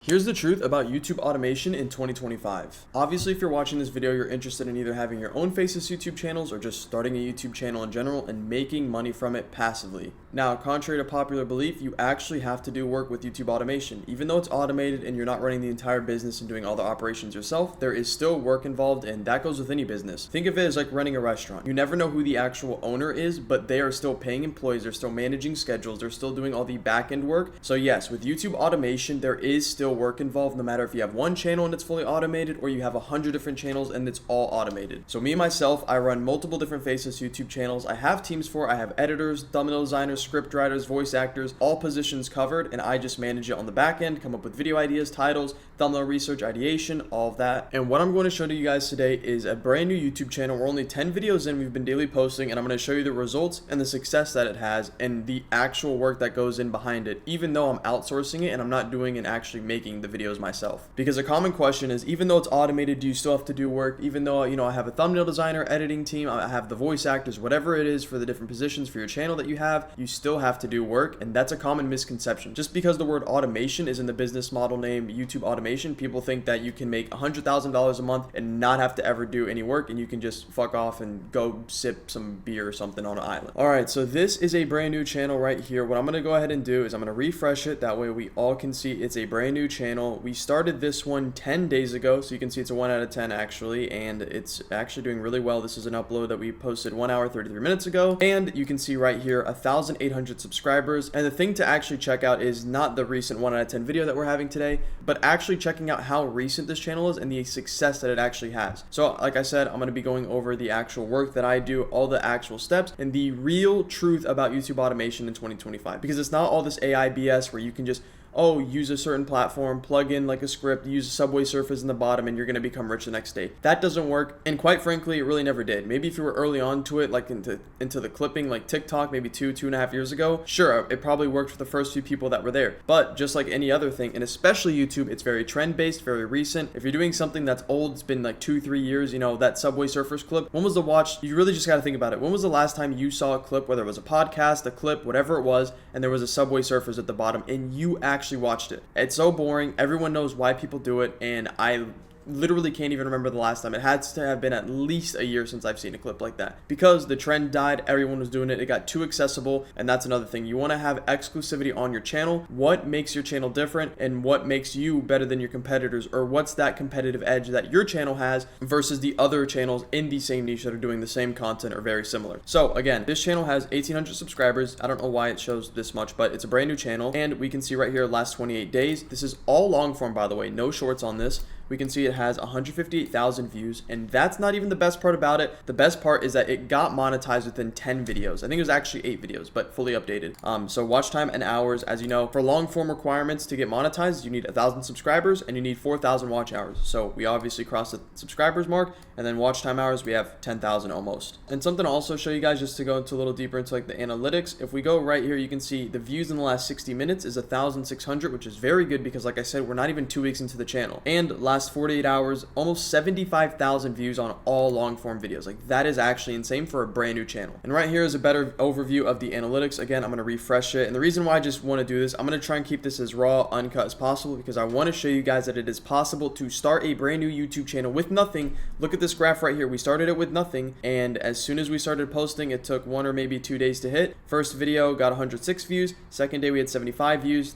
Here's the truth about YouTube automation in 2025. Obviously, if you're watching this video, you're interested in either having your own faceless YouTube channels or just starting a YouTube channel in general and making money from it passively. Now, contrary to popular belief, you actually have to do work with YouTube automation. Even though it's automated and you're not running the entire business and doing all the operations yourself, there is still work involved, and that goes with any business. Think of it as like running a restaurant. You never know who the actual owner is, but they are still paying employees, they're still managing schedules, they're still doing all the back-end work. So yes, with YouTube automation, there is still work involved, no matter if you have one channel and it's fully automated or you have 100 different channels and it's all automated. So me myself, I run multiple different faceless YouTube channels. I have teams for, I have editors, thumbnail designers, script writers, voice actors, all positions covered, and I just manage it on the back end, come up with video ideas, titles, thumbnail research, ideation, all of that. And what I'm going to show to you guys today is a brand new YouTube channel. We're only 10 videos in, we've been daily posting, and I'm going to show you the results and the success that it has and the actual work that goes in behind it, even though I'm outsourcing it and I'm not doing and actually making the videos myself. Because a common question is, even though it's automated, do you still have to do work? Even though, I have a thumbnail designer, editing team, I have the voice actors, whatever it is for the different positions for your channel that you have, you still have to do work. And that's a common misconception. Just because the word automation is in the business model name YouTube automation, people think that you can make $100,000 a month and not have to ever do any work, and you can just fuck off and go sip some beer or something on an island. All right, so this is a brand new channel right here. What I'm going to go ahead and do is I'm going to refresh it. That way we all can see it's a brand new channel. We started this one 10 days ago, so you can see it's a 1 out of 10 actually, and it's actually doing really well. This is an upload that we posted 1 hour 33 minutes ago, and you can see right here 1,800 subscribers. And the thing to actually check out is not the recent 1 out of 10 video that we're having today, but actually checking out how recent this channel is and the success that it actually has. So like I said, I'm going to be going over the actual work that I do, all the actual steps, and the real truth about YouTube automation in 2025, because it's not all this AI BS where you can just use a certain platform, plug in like a script, use a Subway Surface in the bottom, and you're going to become rich the next day. That doesn't work, and quite frankly, it really never did. Maybe if you were early on to it, like into the clipping, like TikTok, maybe 2.5 years ago, sure, it probably worked for the first few people that were there. But just like any other thing, and especially YouTube, it's very trend-based, very recent. If you're doing something that's old, it's been like 2-3 years, that Subway Surfers clip, when was the watch? You really just got to think about it. When was the last time you saw a clip, whether it was a podcast, a clip, whatever it was, and there was a Subway Surfers at the bottom, and you actually watched it? It's so boring. Everyone knows why people do it, and I literally can't even remember the last time. It has to have been at least a year since I've seen a clip like that, because the trend died, everyone was doing it, it got too accessible. And that's another thing, you want to have exclusivity on your channel. What makes your channel different and what makes you better than your competitors, or what's that competitive edge that your channel has versus the other channels in the same niche that are doing the same content or very similar. So again, this channel has 1,800 subscribers. I don't know why it shows this much, but it's a brand new channel, and we can see right here last 28 days. This is all long form, by the way, no shorts on this. We can see it has 158,000 views, and that's not even the best part about it. The best part is that it got monetized within 10 videos. I think it was actually 8 videos, but fully updated. So watch time and hours, as you know, for long form requirements to get monetized, you need 1,000 subscribers and you need 4,000 watch hours. So we obviously crossed the subscribers mark, and then watch time hours, we have 10,000 almost. And something to also show you guys, just to go into a little deeper into like the analytics, if we go right here, you can see the views in the last 60 minutes is 1,600, which is very good because like I said, we're not even 2 weeks into the channel. And last 48 hours, almost 75,000 views on all long form videos. Like, that is actually insane for a brand new channel. And right here is a better overview of the analytics. Again, I'm going to refresh it. And the reason why I just want to do this, I'm going to try and keep this as raw, uncut as possible, because I want to show you guys that it is possible to start a brand new YouTube channel with nothing. Look at this graph right here. We started it with nothing, and as soon as we started posting, it took 1 or maybe 2 days to hit. First video got 106 views. Second day we had 75 views.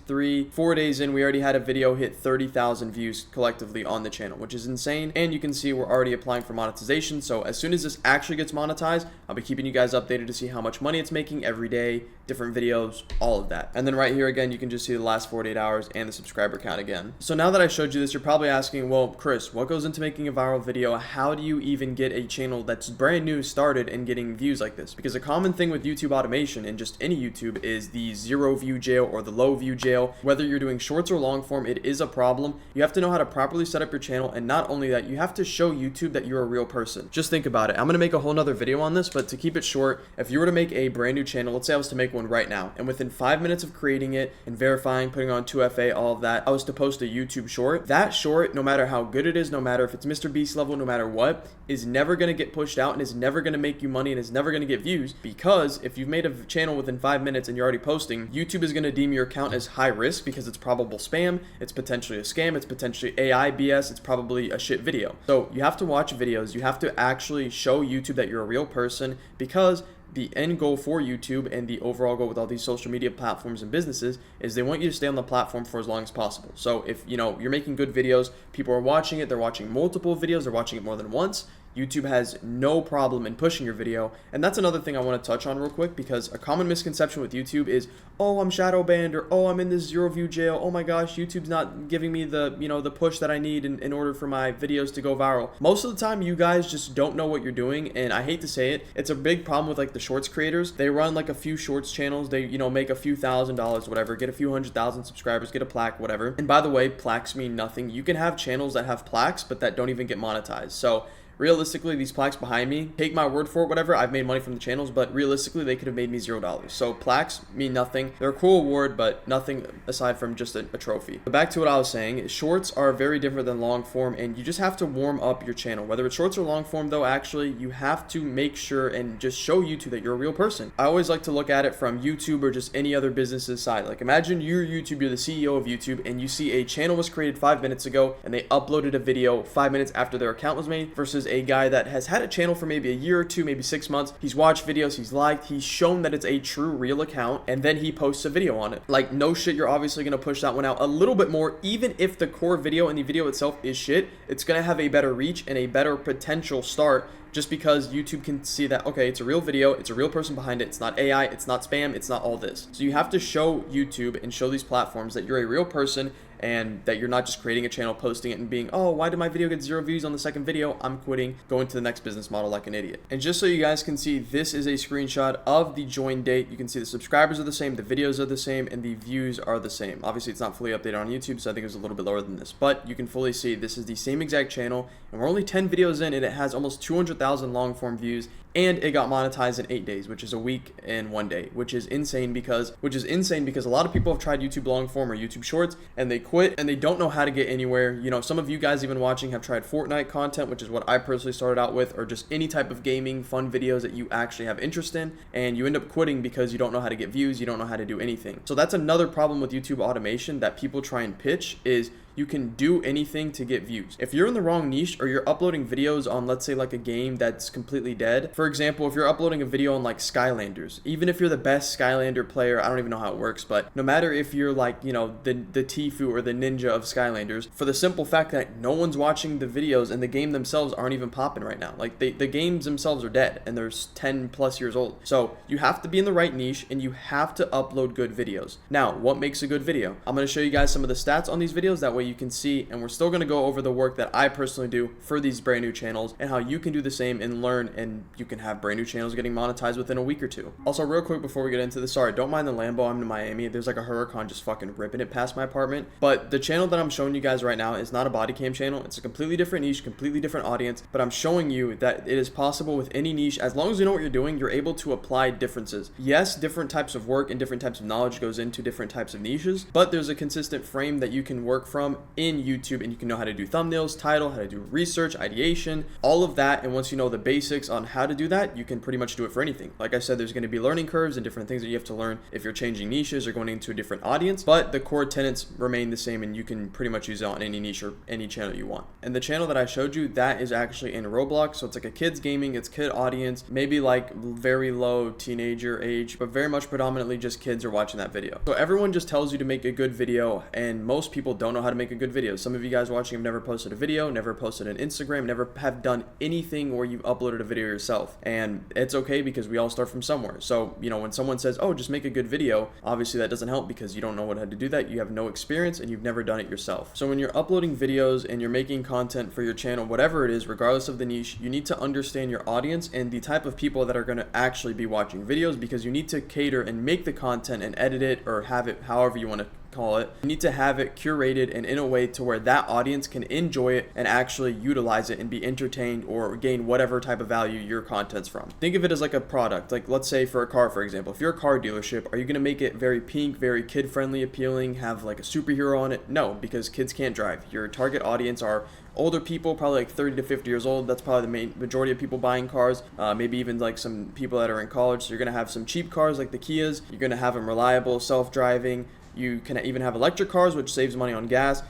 4 days in, we already had a video hit 30,000 views collectively on the channel, which is insane. And you can see we're already applying for monetization. So as soon as this actually gets monetized, I'll be keeping you guys updated to see how much money it's making every day, different videos, all of that. And then right here again, you can just see the last 48 hours and the subscriber count again. So now that I showed you this, you're probably asking, well, Chris, what goes into making a viral video? How do you even get a channel that's brand new started and getting views like this? Because a common thing with YouTube automation and just any YouTube is the 0 view jail or the low view jail. Whether you're doing shorts or long form, it is a problem. You have to know how to properly set set up your channel, and not only that, you have to show YouTube that you're a real person. Just think about it. I'm gonna make a whole nother video on this, but to keep it short, if you were to make a brand new channel, let's say I was to make one right now, and within 5 minutes of creating it and verifying, putting on 2FA, all of that, I was to post a YouTube short, that short, no matter how good it is, no matter if it's Mr. Beast level, no matter what, is never gonna get pushed out and is never gonna make you money and is never gonna get views, because if you've made a channel within 5 minutes and you're already posting, YouTube is gonna deem your account as high risk because it's probable spam, it's potentially a scam, it's potentially AI BS, it's probably a shit video. So you have to watch videos, you have to actually show YouTube that you're a real person, because the end goal for YouTube and the overall goal with all these social media platforms and businesses is they want you to stay on the platform for as long as possible. So if you're making good videos, people are watching it, they're watching multiple videos, they're watching it more than once, YouTube has no problem in pushing your video. And that's another thing I want to touch on real quick, because a common misconception with YouTube is, oh, I'm shadow banned, or oh, I'm in this 0 view jail. Oh my gosh, YouTube's not giving me the, the push that I need in order for my videos to go viral. Most of the time, you guys just don't know what you're doing. And I hate to say it, it's a big problem with like the shorts creators. They run like a few shorts channels. They, make a few $1,000s, whatever, get a few 100,000 subscribers, get a plaque, whatever. And by the way, plaques mean nothing. You can have channels that have plaques, but that don't even get monetized. So realistically, these plaques behind me, take my word for it, whatever, I've made money from the channels, but realistically, they could have made me $0. So plaques mean nothing. They're a cool award, but nothing aside from just a trophy. But back to what I was saying, shorts are very different than long form, and you just have to warm up your channel. Whether it's shorts or long form, though, actually, you have to make sure and just show YouTube that you're a real person. I always like to look at it from YouTube or just any other business's side. Like, imagine you're YouTube, you're the CEO of YouTube, and you see a channel was created 5 minutes ago, and they uploaded a video 5 minutes after their account was made, versus a guy that has had a channel for maybe a year or two, maybe 6 months. He's watched videos, he's liked, he's shown that it's a true real account, and then he posts a video on it. Like, no shit, you're obviously gonna push that one out a little bit more. Even if the core video and the video itself is shit, it's gonna have a better reach and a better potential start, just because YouTube can see that, okay, it's a real video, it's a real person behind it, it's not AI, it's not spam, it's not all this. So you have to show YouTube and show these platforms that you're a real person, and that you're not just creating a channel, posting it, and being, oh, why did my video get 0 views on the second video? I'm quitting, going to the next business model like an idiot. And just so you guys can see, this is a screenshot of the join date. You can see the subscribers are the same, the videos are the same, and the views are the same. Obviously, it's not fully updated on YouTube, so I think it was a little bit lower than this, but you can fully see this is the same exact channel, and we're only 10 videos in, and it has almost 200,000 long form views, and it got monetized in 8 days, which is a week and 1 day, which is insane because a lot of people have tried YouTube long form or YouTube shorts and they quit and they don't know how to get anywhere. Some of you guys even watching have tried Fortnite content, which is what I personally started out with, or just any type of gaming fun videos that you actually have interest in, and you end up quitting because you don't know how to get views, you don't know how to do anything. So that's another problem with YouTube automation that people try and pitch, is you can do anything to get views. If you're in the wrong niche, or you're uploading videos on, let's say, like a game that's completely dead. For example, if you're uploading a video on like Skylanders, even if you're the best Skylander player, I don't even know how it works, but no matter if you're like, the Tfue or the ninja of Skylanders, for the simple fact that no one's watching the videos and the game themselves aren't even popping right now. Like the games themselves are dead and they're 10 plus years old. So you have to be in the right niche and you have to upload good videos. Now, what makes a good video? I'm going to show you guys some of the stats on these videos. That way you can see, and we're still going to go over the work that I personally do for these brand new channels and how you can do the same and learn, and you can have brand new channels getting monetized within a week or two. Also, real quick before we get into this, sorry, don't mind the Lambo. I'm in Miami. There's like a hurricane just fucking ripping it past my apartment. But the channel that I'm showing you guys right now is not a body cam channel. It's a completely different niche, completely different audience, but I'm showing you that it is possible with any niche. As long as you know what you're doing, you're able to apply differences. Yes, different types of work and different types of knowledge goes into different types of niches, but there's a consistent frame that you can work from in YouTube, and you can know how to do thumbnails, title, how to do research, ideation, all of that. And once you know the basics on how to do that, you can pretty much do it for anything. Like I said, there's going to be learning curves and different things that you have to learn if you're changing niches or going into a different audience, but the core tenets remain the same, and you can pretty much use it on any niche or any channel you want. And the channel that I showed you, that is actually in Roblox, so it's like a kids gaming, it's kid audience, maybe like very low teenager age, but very much predominantly just kids are watching that video. So everyone just tells you to make a good video, and most people don't know how to make a good video. Some of you guys watching have never posted a video, never posted an Instagram, never have done anything where you've uploaded a video yourself, and it's okay because we all start from somewhere. So when someone says, oh, just make a good video, obviously that doesn't help because you don't know how to do that, you have no experience, and you've never done it yourself. So when you're uploading videos and you're making content for your channel, whatever it is, regardless of the niche, you need to understand your audience and the type of people that are going to actually be watching videos, because you need to cater and make the content and edit it or have it however you want to call it, you need to have it curated and in a way to where that audience can enjoy it and actually utilize it and be entertained or gain whatever type of value your content's from. Think of it as like a product. Like let's say for a car, for example, if you're a car dealership, are you going to make it very pink, very kid friendly, appealing, have like a superhero on it? No, because kids can't drive. Your target audience are older people, probably like 30 to 50 years old. That's probably the main majority of people buying cars. Maybe even like some people that are in college. So you're going to have some cheap cars like the Kias. You're going to have them reliable, self-driving. You can even have electric cars, which saves money on gas.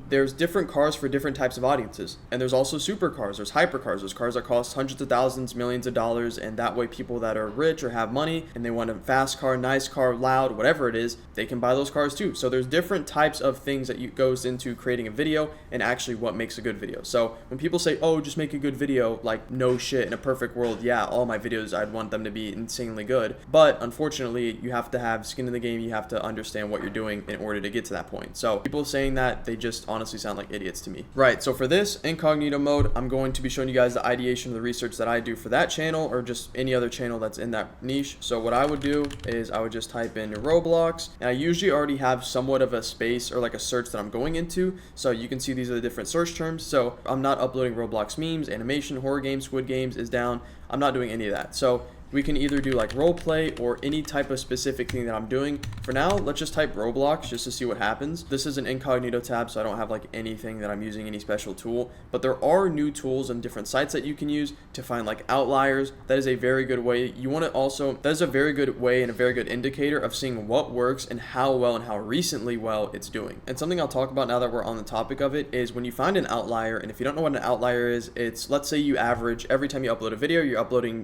There's different cars for different types of audiences. And there's also supercars, there's hypercars, there's cars that cost hundreds of thousands, millions of dollars, and that way people that are rich or have money and they want a fast car, nice car, loud, whatever it is, they can buy those cars too. So there's different types of things that goes into creating a video and actually what makes a good video. So when people say, oh, just make a good video, like no shit, in a perfect world, yeah, all my videos, I'd want them to be insanely good. But unfortunately, you have to have skin in the game. You have to understand what you're doing in order to get to that point. So people saying that, they just honestly sound like idiots to me. Right, so for this incognito mode, I'm going to be showing you guys the ideation of the research that I do for that channel or just any other channel that's in that niche. So what I would do is I would just type in Roblox, and I usually already have somewhat of a space or like a search that I'm going into. So you can see these are the different search terms. So I'm not uploading Roblox memes, animation, horror games, Squid Games is down. I'm not doing any of that. So we can either do like role play or any type of specific thing that I'm doing. For now, let's just type Roblox just to see what happens. This is an incognito tab, so I don't have like anything that I'm using, any special tool, but there are new tools and different sites that you can use to find like outliers. That is a very good way. You want to also, that is a very good way and a very good indicator of seeing what works and how well and how recently well it's doing. And something I'll talk about now that we're on the topic of it is when you find an outlier, and if you don't know what an outlier is, it's, let's say you average every time you upload a video,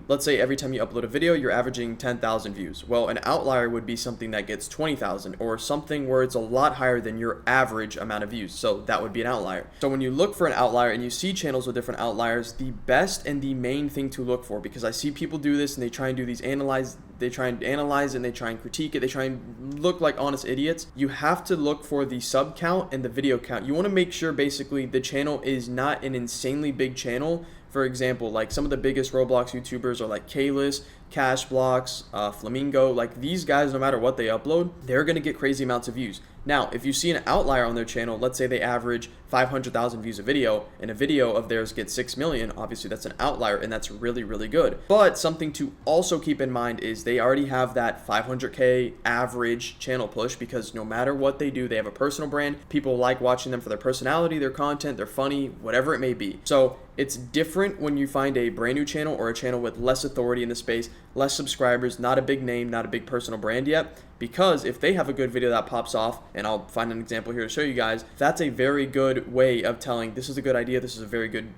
let's say every time you upload a video, you're averaging 10,000 views. Well, an outlier would be something that gets 20,000 or something where it's a lot higher than your average amount of views. So that would be an outlier. So when you look for an outlier and you see channels with different outliers, the best and the main thing to look for, because I see people do this and they try and do these they try and analyze it and they try and critique it, they try and look like honest idiots. You have to look for the sub count and the video count. You want to make sure basically the channel is not an insanely big channel. For example, like some of the biggest Roblox YouTubers are like Kalis, Cash Blocks, Flamingo. Like these guys, no matter what they upload, they're going to get crazy amounts of views. Now, if you see an outlier on their channel, let's say they average 500,000 views a video, and a video of theirs gets 6 million, obviously that's an outlier, and that's really, really good. But something to also keep in mind is they already have that 500K average channel push, because no matter what they do, they have a personal brand. People like watching them for their personality, their content, they're funny, whatever it may be. So it's different when you find a brand new channel or a channel with less authority in the space, less subscribers, not a big name, not a big personal brand yet. Because if they have a good video that pops off, and I'll find an example here to show you guys, that's a very good way of telling this is a good idea, this is a very good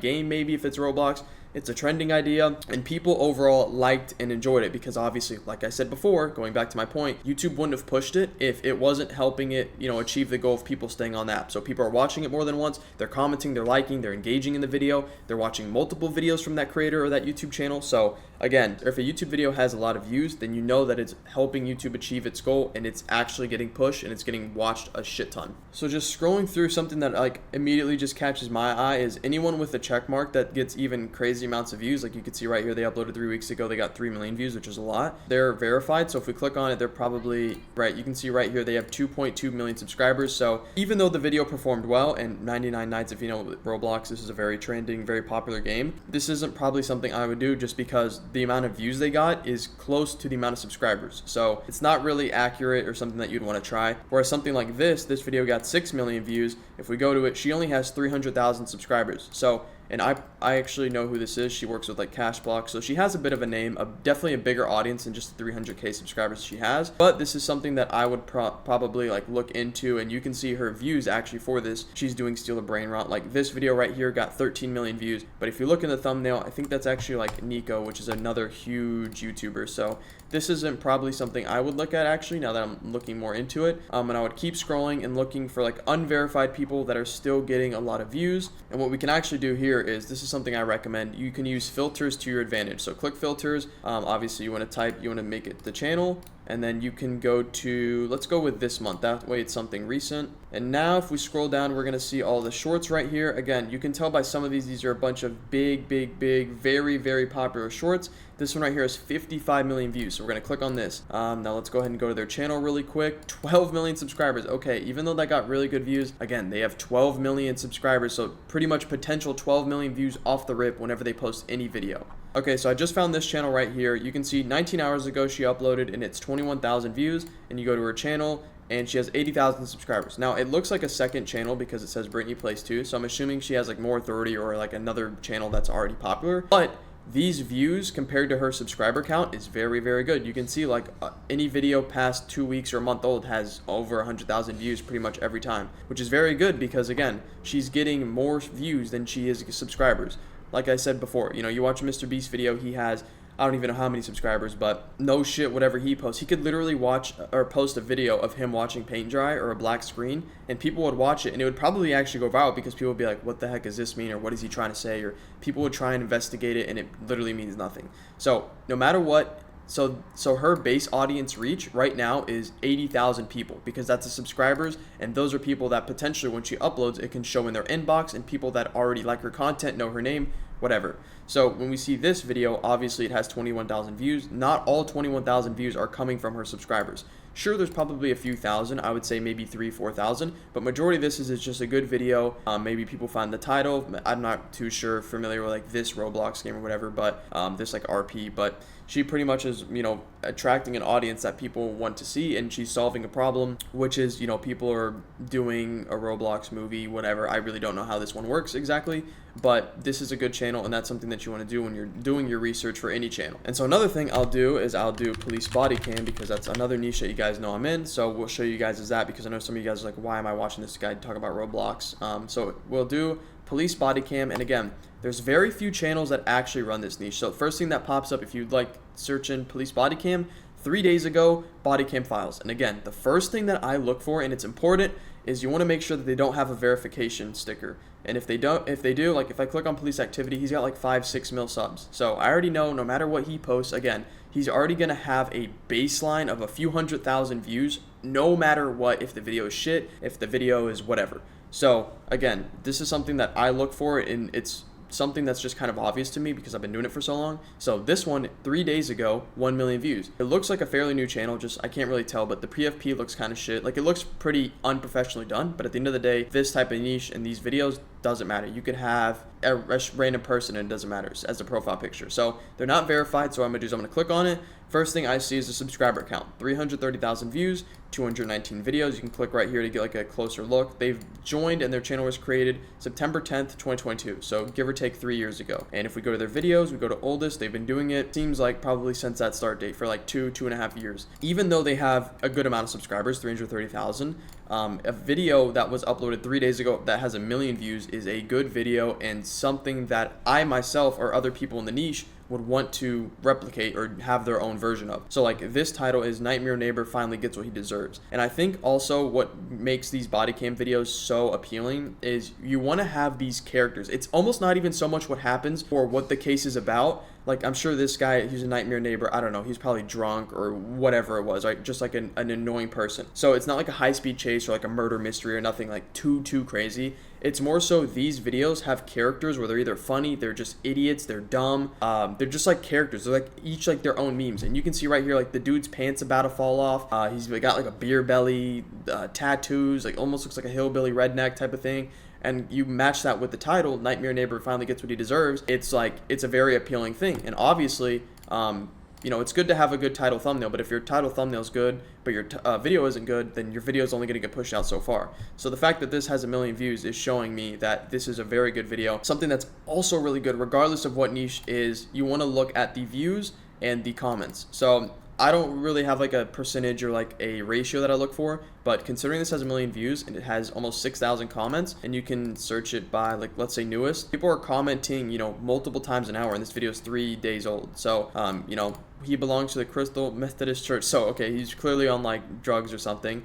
game, maybe if it's Roblox. It's a trending idea, and people overall liked and enjoyed it because obviously, like I said before, going back to my point, YouTube wouldn't have pushed it if it wasn't helping it, achieve the goal of people staying on the app. So people are watching it more than once, they're commenting, they're liking, they're engaging in the video, they're watching multiple videos from that creator or that YouTube channel. So again, if a YouTube video has a lot of views, then you know that it's helping YouTube achieve its goal and it's actually getting pushed and it's getting watched a shit ton. So just scrolling through, something that like immediately just catches my eye is anyone with a check mark that gets even crazy amounts of views. Like you can see right here, they uploaded 3 weeks ago, they got 3 million views, which is a lot. They're verified, so if we click on it, they're probably right. You can see right here they have 2.2 million subscribers. So even though the video performed well, and 99 Nights, if you know Roblox, this is a very trending, very popular game, this isn't probably something I would do just because the amount of views they got is close to the amount of subscribers. So it's not really accurate or something that you'd want to try. Whereas something like this video got 6 million views. If we go to it, she only has 300,000 subscribers. So, and I actually know who this is. She works with like Cash Blocks, so she has a bit of a name, definitely a bigger audience than just the 300K subscribers she has. But this is something that I would probably like look into, and you can see her views actually for this. She's doing Steal the Brain Rot. Like this video right here got 13 million views. But if you look in the thumbnail, I think that's actually like Nico, which is another huge YouTuber. So this isn't probably something I would look at actually now that I'm looking more into it. And I would keep scrolling and looking for like unverified people that are still getting a lot of views. And what we can actually do here is, this is something I recommend. You can use filters to your advantage. So click filters. Obviously you want to make it the channel. and then you can go to, let's go with this month, that way it's something recent. And now if we scroll down, we're going to see all the shorts right here. Again, you can tell by some of these are a bunch of big, very, very popular shorts. This one right here has 55 million views, so we're going to click on this. Now let's go ahead and go to their channel really quick. 12 million subscribers. Okay, even though that got really good views, again, they have 12 million subscribers, so pretty much potential 12 million views off the rip whenever they post any video. Okay, so I just found this channel right here. You can see 19 hours ago she uploaded and it's 21,000 views, and you go to her channel and she has 80,000 subscribers. Now it looks like a second channel because it says Brittany Plays 2, so I'm assuming she has like more authority or like another channel that's already popular. But these views compared to her subscriber count is very, very good. You can see like any video past 2 weeks or a month old has over 100,000 views pretty much every time, which is very good because again, she's getting more views than she is subscribers. Like I said before, you know, you watch a Mr. Beast video, he has, I don't even know how many subscribers, but no shit, whatever he posts, he could literally watch or post a video of him watching paint dry or a black screen, and people would watch it, and it would probably actually go viral because people would be like, what the heck does this mean, or what is he trying to say, or people would try and investigate it, and it literally means nothing. So no matter what, so her base audience reach right now is 80,000 people, because that's the subscribers, and those are people that potentially when she uploads, it can show in their inbox, and people that already like her content, know her name, whatever. So when we see this video, obviously it has 21,000 views. Not all 21,000 views are coming from her subscribers. Sure, there's probably a few thousand, I would say maybe 3,000-4,000, but majority of this is just a good video. Maybe people find the title, I'm not too sure, familiar with like this Roblox game or whatever, but this like RP, but she pretty much is, you know, attracting an audience that people want to see, and she's solving a problem, which is, you know, people are doing a Roblox movie, whatever. I really don't know how this one works exactly, but this is a good channel, and that's something that you want to do when you're doing your research for any channel. And so another thing I'll do is I'll do police body cam, because that's another niche that you guys know I'm in. So we'll show you guys is that, because I know some of you guys are like, why am I watching this guy talk about Roblox? So we'll do police body cam, and again, there's very few channels that actually run this niche. So first thing that pops up if you like search in police body cam, 3 days ago, body cam files. And again, the first thing that I look for, and it's important, is you want to make sure that they don't have a verification sticker. And if they do, like if I click on police activity, he's got like 5-6 mil subs. So I already know no matter what he posts, again, he's already going to have a baseline of a few 100,000 views, no matter what, if the video is shit, if the video is whatever. So again, this is something that I look for, and it's something that's just kind of obvious to me because I've been doing it for so long. So this one, 3 days ago, 1 million views. It looks like a fairly new channel, just I can't really tell, but the PFP looks kind of shit. Like it looks pretty unprofessionally done, but at the end of the day, this type of niche and these videos doesn't matter. You could have a random person and it doesn't matter as a profile picture. So they're not verified, so what I'm gonna do is I'm gonna click on it. First thing I see is the subscriber count, 330,000 views, 219 videos. You can click right here to get like a closer look. They've joined and their channel was created September 10th, 2022. So give or take 3 years ago. And if we go to their videos, we go to oldest, they've been doing it, seems like probably since that start date for like 2.5 years. Even though they have a good amount of subscribers, 330,000, a video that was uploaded 3 days ago that has 1 million views is a good video and something that I myself or other people in the niche would want to replicate or have their own version of. So like this title is Nightmare Neighbor Finally Gets What He Deserves. And I think also what makes these body cam videos so appealing is you want to have these characters. It's almost not even so much what happens or what the case is about. Like I'm sure this guy, he's a nightmare neighbor, I don't know, he's probably drunk or whatever it was, right? Just like an annoying person. So it's not like a high-speed chase or like a murder mystery or nothing like too crazy. It's more so these videos have characters where they're either funny, they're just idiots, they're dumb, they're just like characters. They're like each like their own memes. And you can see right here, like the dude's pants about to fall off. He's got like a beer belly, tattoos, like almost looks like a hillbilly redneck type of thing. And you match that with the title, Nightmare Neighbor Finally Gets What He Deserves. It's like, it's a very appealing thing. And obviously, you know, it's good to have a good title thumbnail, but if your title thumbnail is good, but your video isn't good, then your video is only going to get pushed out so far. So the fact that this has 1 million views is showing me that this is a very good video. Something that's also really good, regardless of what niche is, you want to look at the views and the comments. So I don't really have like a percentage or like a ratio that I look for, but considering this has 1 million views and it has almost 6,000 comments, and you can search it by like, let's say newest, people are commenting, you know, multiple times an hour, and this video is 3 days old. So, you know, he belongs to the Crystal Methodist Church. So, okay, he's clearly on like drugs or something.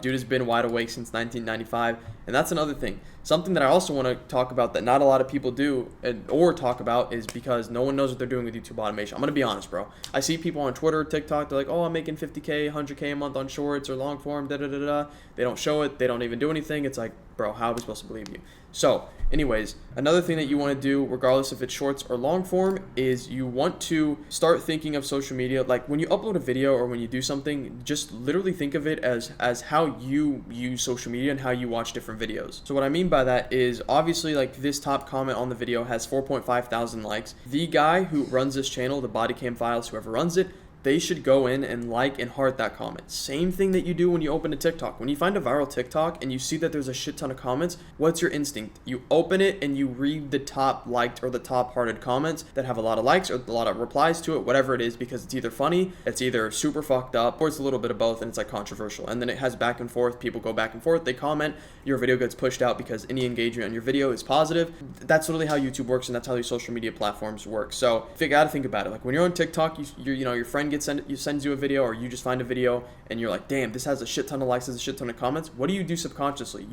Dude has been wide awake since 1995. And that's another thing. Something that I also want to talk about that not a lot of people do or talk about is because no one knows what they're doing with YouTube automation. I'm going to be honest, bro. I see people on Twitter, TikTok, they're like, oh, I'm making 50K, 100K a month on shorts or long form, da-da-da-da. They don't show it. They don't even do anything. It's like, bro, how are we supposed to believe you? So anyways, another thing that you want to do, regardless if it's shorts or long form, is you want to start thinking of social media. Like when you upload a video or when you do something, just literally think of it as how you use social media and how you watch different videos. So what I mean by that is obviously like this top comment on the video has 4.5 thousand likes. The guy who runs this channel, the Body Cam Files, whoever runs it, they should go in and like and heart that comment. Same thing that you do when you open a TikTok. When you find a viral TikTok and you see that there's a shit ton of comments, what's your instinct? You open it and you read the top liked or the top hearted comments that have a lot of likes or a lot of replies to it, whatever it is, because it's either funny, it's either super fucked up, or it's a little bit of both and it's like controversial. And then it has back and forth, people go back and forth, they comment, your video gets pushed out because any engagement on your video is positive. That's literally how YouTube works, and that's how these social media platforms work. So you gotta think about it. Like when you're on TikTok, your friend sends you a video, or you just find a video and you're like, damn, this has a shit ton of likes, has a shit ton of comments. What do you do subconsciously?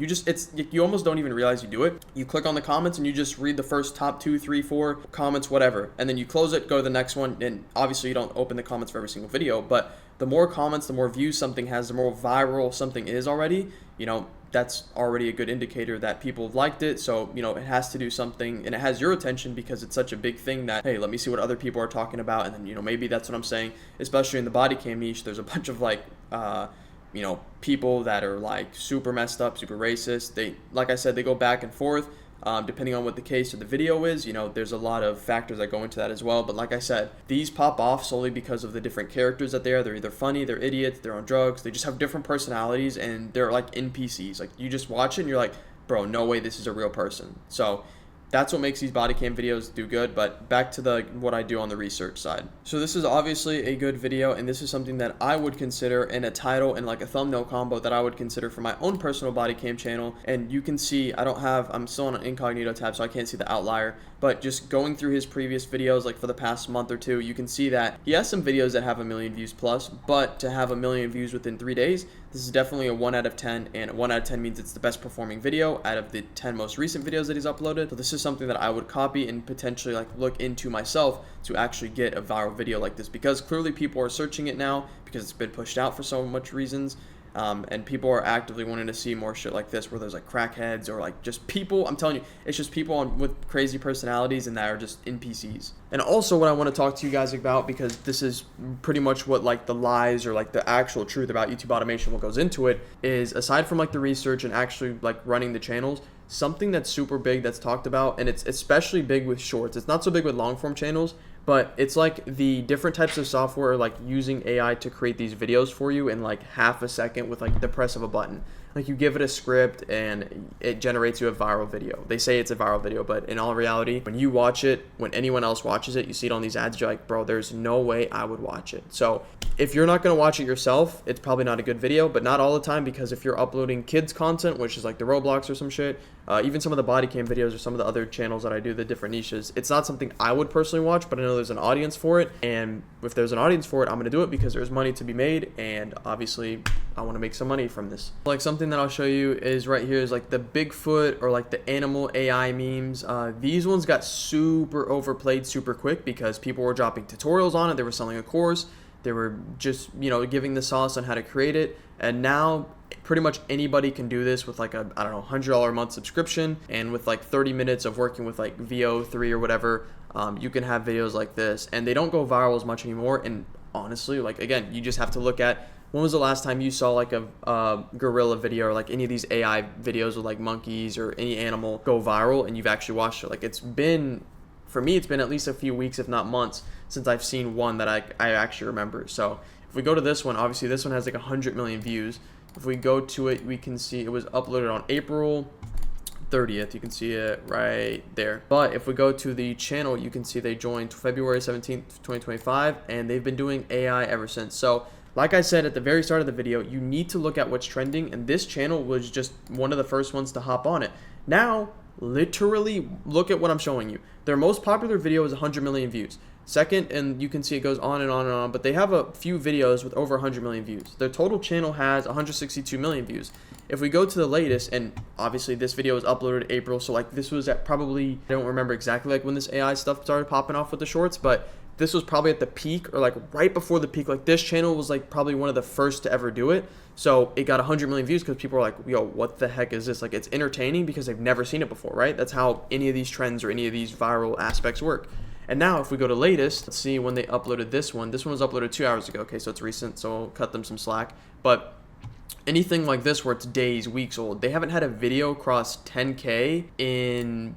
You almost don't even realize you do it. You click on the comments and you just read the first top 2, 3, 4 comments, whatever, and then you close it, go to the next one. And obviously you don't open the comments for every single video, but the more comments, the more views something has, the more viral something is already, that's already a good indicator that people liked it. So, it has to do something, and it has your attention because it's such a big thing that, hey, let me see what other people are talking about. And then, maybe that's what I'm saying, especially in the body cam niche, there's a bunch of people that are like super messed up, super racist. They, like I said, they go back and forth. Depending on what the case or the video is, there's a lot of factors that go into that as well. But like I said, these pop off solely because of the different characters that they are. They're either funny, they're idiots, they're on drugs, they just have different personalities, and they're like NPCs. Like you just watch it and you're like, bro, no way this is a real person. So that's what makes these body cam videos do good. But back to what I do on the research side. So this is obviously a good video, and this is something that I would consider in a title and like a thumbnail combo that I would consider for my own personal body cam channel. And you can see I'm still on an incognito tab, so I can't see the outlier, but just going through his previous videos, like for the past month or two, you can see that he has some videos that have 1 million views plus, but to have 1 million views within 3 days, this is definitely a 1 out of 10, and 1 out of 10 means it's the best performing video out of the 10 most recent videos that he's uploaded. So this is something that I would copy and potentially like look into myself to actually get a viral video like this, because clearly people are searching it now because it's been pushed out for so much reasons. And people are actively wanting to see more shit like this, where there's like crackheads or like just people, I'm telling you, it's just people with crazy personalities and that are just NPCs. And also what I want to talk to you guys about, because this is pretty much what like the lies or like the actual truth about YouTube automation, what goes into it, is aside from like the research and actually like running the channels, something that's super big that's talked about, and it's especially big with shorts. It's not so big with long form channels, but it's like the different types of software, like using AI to create these videos for you in like half a second with like the press of a button. Like you give it a script and it generates you a viral video. They say it's a viral video, but in all reality, when you watch it, when anyone else watches it, you see it on these ads, you're like, bro, there's no way I would watch it. So if you're not going to watch it yourself, it's probably not a good video, but not all the time, because if you're uploading kids content, which is like the Roblox or some shit, even some of the body cam videos or some of the other channels that I do, the different niches, it's not something I would personally watch, but I know there's an audience for it. And if there's an audience for it, I'm going to do it because there's money to be made. And obviously I want to make some money from this. Like something that I'll show you is right here is like the Bigfoot or like the animal AI memes. These ones got super overplayed super quick because people were dropping tutorials on it. They were selling a course. They were just, giving the sauce on how to create it. And now pretty much anybody can do this with like a, I don't know, $100 a month subscription. And with like 30 minutes of working with like VO3 or whatever, you can have videos like this. And they don't go viral as much anymore. And honestly, like, again, you just have to look at, when was the last time you saw like a gorilla video or like any of these AI videos with like monkeys or any animal go viral and you've actually watched it? Like for me, it's been at least a few weeks, if not months, since I've seen one that I actually remember. So if we go to this one, obviously this one has like 100 million views. If we go to it, we can see it was uploaded on April 30th. You can see it right there. But if we go to the channel, you can see they joined February 17th, 2025, and they've been doing AI ever since. So like I said at the very start of the video, you need to look at what's trending, and this channel was just one of the first ones to hop on it. Now, literally, look at what I'm showing you. Their most popular video is 100 million views. Second, and you can see it goes on and on and on, but they have a few videos with over 100 million views. Their total channel has 162 million views. If we go to the latest, and obviously this video was uploaded April, so like this was at probably, I don't remember exactly like when this AI stuff started popping off with the shorts, but this was probably at the peak or like right before the peak. Like this channel was like probably one of the first to ever do it. So it got 100 million views because people were like, yo, what the heck is this? Like it's entertaining because they've never seen it before, right? That's how any of these trends or any of these viral aspects work. And now if we go to latest, let's see when they uploaded this one. This one was uploaded 2 hours ago. Okay, so it's recent, so I'll cut them some slack. But anything like this where it's days, weeks old, they haven't had a video cross 10K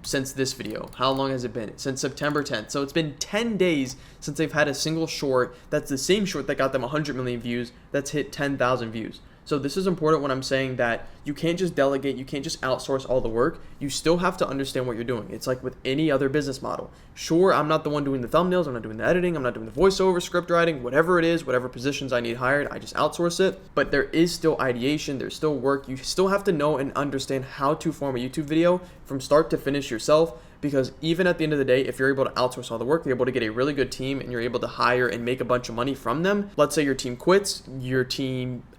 since this video. How long has it been? Since September 10th. So it's been 10 days since they've had a single short that's the same short that got them 100 million views that's hit 10,000 views. So this is important when I'm saying that you can't just delegate, you can't just outsource all the work. You still have to understand what you're doing. It's like with any other business model. Sure, I'm not the one doing the thumbnails, I'm not doing the editing, I'm not doing the voiceover, script writing, whatever it is, whatever positions I need hired, I just outsource it. But there is still ideation, there's still work. You still have to know and understand how to form a YouTube video from start to finish yourself. Because even at the end of the day, if you're able to outsource all the work, you're able to get a really good team and you're able to hire and make a bunch of money from them. Let's say your team quits,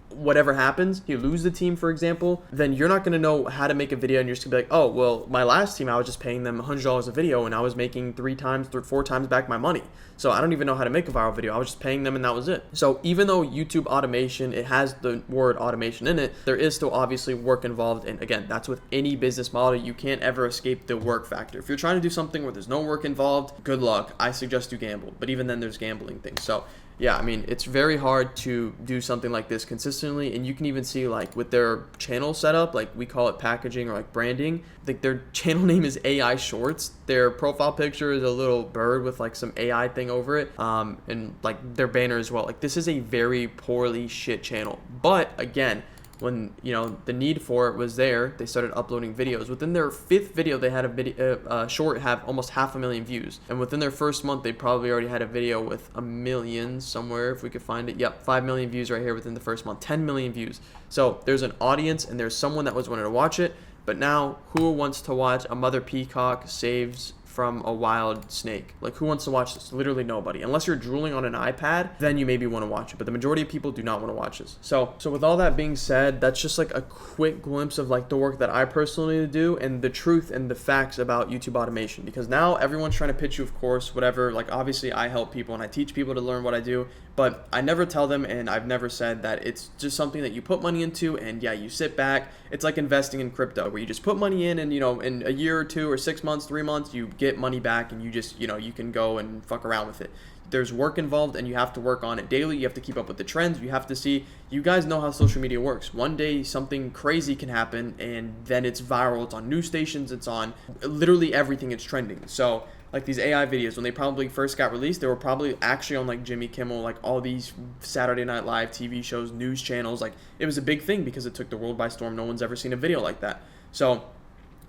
whatever happens, you lose the team, for example, then you're not going to know how to make a video and you're just going to be like, oh, well, my last team, I was just paying them $100 a video and I was making 4 times back my money. So I don't even know how to make a viral video. I was just paying them and that was it. So even though YouTube automation, it has the word automation in it, there is still obviously work involved. And again, that's with any business model. You can't ever escape the work factor. If you're trying to do something where there's no work involved, good luck. I suggest you gamble. But even then there's gambling things. So yeah, I mean, it's very hard to do something like this consistently. And you can even see like with their channel setup, like we call it packaging or like branding, like their channel name is AI Shorts. Their profile picture is a little bird with like some AI thing over it. And like their banner as well. Like this is a very poorly shit channel. But again, when the need for it was there, they started uploading videos. Within their 5th video, they had a video short have almost 500,000 views, and within their first month, they probably already had a video with 1 million somewhere, if we could find it. Yep, 5 million views right here within the first month, 10 million views. So there's an audience and there's someone that was wanting to watch it. But now, who wants to watch a mother peacock saves from a wild snake? Like, who wants to watch this? Literally nobody. Unless you're drooling on an iPad, then you maybe want to watch it. But the majority of people do not want to watch this. So with all that being said, that's just like a quick glimpse of like the work that I personally do and the truth and the facts about YouTube automation. Because now everyone's trying to pitch you, of course, whatever. Like, obviously, I help people and I teach people to learn what I do. But I never tell them, and I've never said that it's just something that you put money into and yeah, you sit back. It's like investing in crypto where you just put money in and, in a year or 2 or 6 months, 3 months, you get money back and you just, you can go and fuck around with it. There's work involved and you have to work on it daily. You have to keep up with the trends. You have to see, you guys know how social media works. One day something crazy can happen and then it's viral. It's on news stations. It's on literally everything. It's trending. So like these AI videos, when they probably first got released, they were probably actually on like Jimmy Kimmel, like all these Saturday Night Live TV shows, news channels. Like it was a big thing because it took the world by storm. No one's ever seen a video like that. So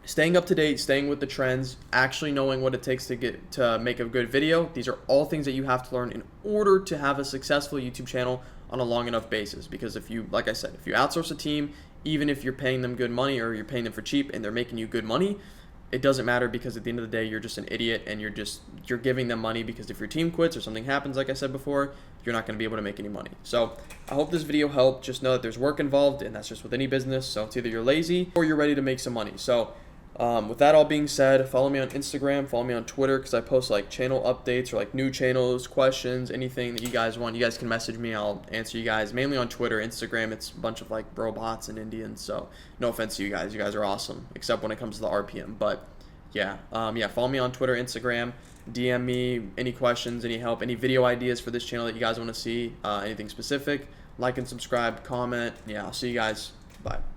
staying up to date, staying with the trends, actually knowing what it takes to make a good video. These are all things that you have to learn in order to have a successful YouTube channel on a long enough basis. Because if you, like I said, if you outsource a team, even if you're paying them good money or you're paying them for cheap and they're making you good money, it doesn't matter because at the end of the day, you're just an idiot and you're giving them money because if your team quits or something happens, like I said before, you're not going to be able to make any money. So I hope this video helped. Just know that there's work involved and that's just with any business. So it's either you're lazy or you're ready to make some money. So with that all being said, follow me on Instagram, follow me on Twitter because I post like channel updates or like new channels, questions, anything that you guys want. You guys can message me. I'll answer you guys. Mainly on Twitter. Instagram, it's a bunch of like robots and Indians. So no offense to you guys. You guys are awesome, except when it comes to the RPM. But yeah, follow me on Twitter, Instagram. DM me any questions, any help, any video ideas for this channel that you guys want to see, anything specific. Like and subscribe, comment. Yeah, I'll see you guys. Bye.